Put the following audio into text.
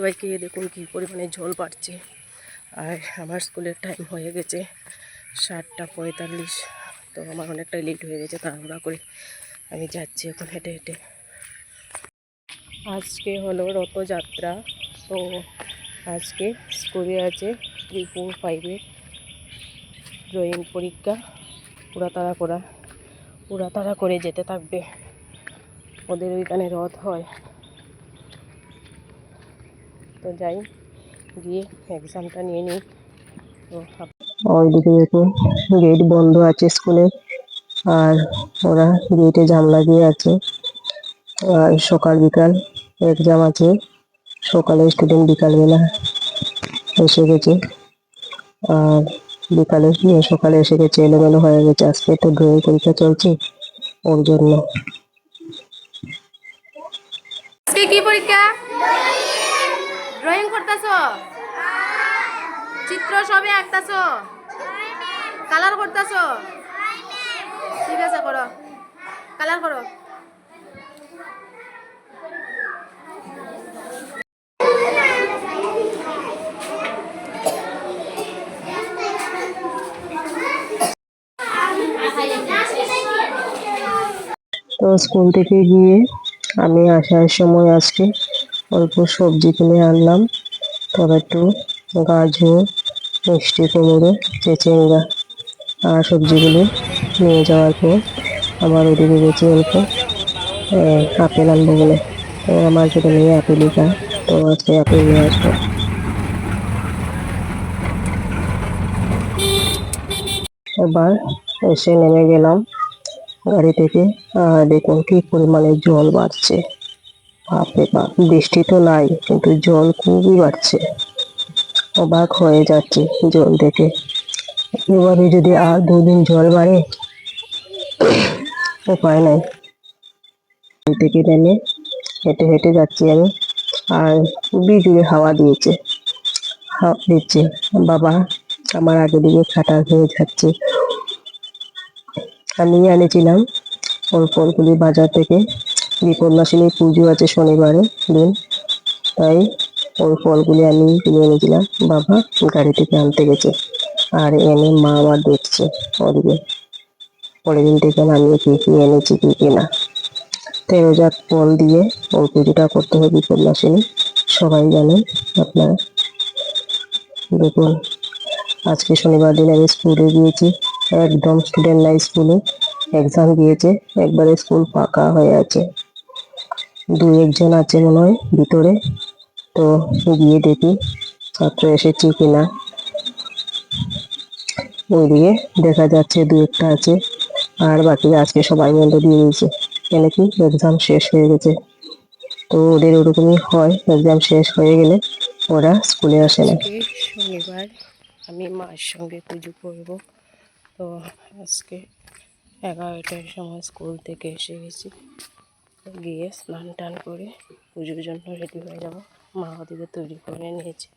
সবাইকে। দেখুন কী পরিমাণে জল বাড়ছে। আর আমার স্কুলের টাইম হয়ে গেছে 7:45। তো আমার অনেকটাই লেট হয়ে গেছে, তাড়াহুড়া করে আমি যাচ্ছি এখন হেঁটে হেঁটে। আজকে হলো রথযাত্রা। তো আজকে স্কুলে আছে 3, 4, 5-এর ড্রয়িং পরীক্ষা। তাড়া করে যেতে থাকবে। ওদের ওইখানে রথ হয়, তো যাই গিয়ে এক্সামটা নিয়ে নিই। তো ওইদিকে দেখুন গেট বন্ধ আছে স্কুলের, আর ওরা গেটে জাম লাগিয়ে আছে। আর সকাল বিকাল এক্সাম আছে। সকালে স্টুডেন্ট বিকালবেলা এসে গেছে, আর সকালে এসে গেছে। এলোমেলো হয়ে গেছে, আজকে তো ড্রয়িং পরীক্ষা চলছে ওর জন্য। কি পরীক্ষা? ড্রয়িং করতেছো? চিত্র সবে আঁকতেছো? কালার করতেছো? ঠিক আছে, করো, কালার করো। তো স্কুল থেকে গিয়ে আমি আসার সময় আজকে অল্প সবজি কিনে আনলাম। টমেটো, গাজর, মিষ্টি কুমড়ো, চিচিঙ্গা। আর সবজিগুলো নিয়ে যাওয়ার পর আমার ওদিকে গেছে অল্প আপেল আনবো বলে। তো আমার ছোটো মেয়ে আপেলই খায়, তো আজকে আপেল নিয়ে আসবো। এবার এসে নেমে গেলাম গাড়ি থেকে। দেখুন কি পরিমাণে জল বাড়ছে। বাপরে বাপ, বৃষ্টি তো নাই কিন্তু জল খুবই বাড়ছে। অবাক হয়ে যাচ্ছে জল দেখে। এবারে যদি আর 2 দিন জল বাড়ে উপায় নাই। থেকে নেমে হেঁটে হেঁটে যাচ্ছি আমি, আর বিজুড়ে হাওয়া দিচ্ছে। বাবা আমার আগে দিকে খাটা হয়ে যাচ্ছে। আমি এনেছিলাম ফলগুলি বাজার থেকে। বিপন্ননাশিনী পুজো আছে শনিবারে দিন, তাই ওই ফলগুলি আমি কিনে এনেছিলাম। বাবা গাড়ি থেকে আনতে গেছে, আর এনে মা আমার দেখছে ওদিকে। পরের দিন থেকে আমি কি এনেছি কি না। 13 জাত ফল দিয়ে ওই পুজোটা করতে হবে বিপন্ননাশিনী, সবাই জানেন আপনারা। দেখুন আজকে শনিবার দিন আমি স্কুলে গিয়েছি, একদম স্টুডেন্ট নাই স্কুলে। এক্সাম দিয়েছে, একবারে স্কুল ফাঁকা হয়ে আছে। 2-1 জন আছে মনে হয় ভিতরে। তো গিয়ে দেখি ছাত্র এসেছে কিনা। ওইদিকে দেখা যাচ্ছে 2-1টা আছে, আর বাকি আজকে সবাই বন্ধ দিয়ে দিয়েছে, কেন কি এক্সাম শেষ হয়ে গেছে। তো ওদের ওরকমই হয়, এক্সাম শেষ হয়ে গেলে ওরা স্কুলে আসে না। শনিবার আমি মায়ের সঙ্গে পুজো করব। তো আজকে 11টার সময় স্কুল থেকে এসে গেছি, গিয়ে স্নান টান করে পুজোর জন্য রেডি হয়ে যাব। মা ওদিকে তৈরি করে নিয়েছে।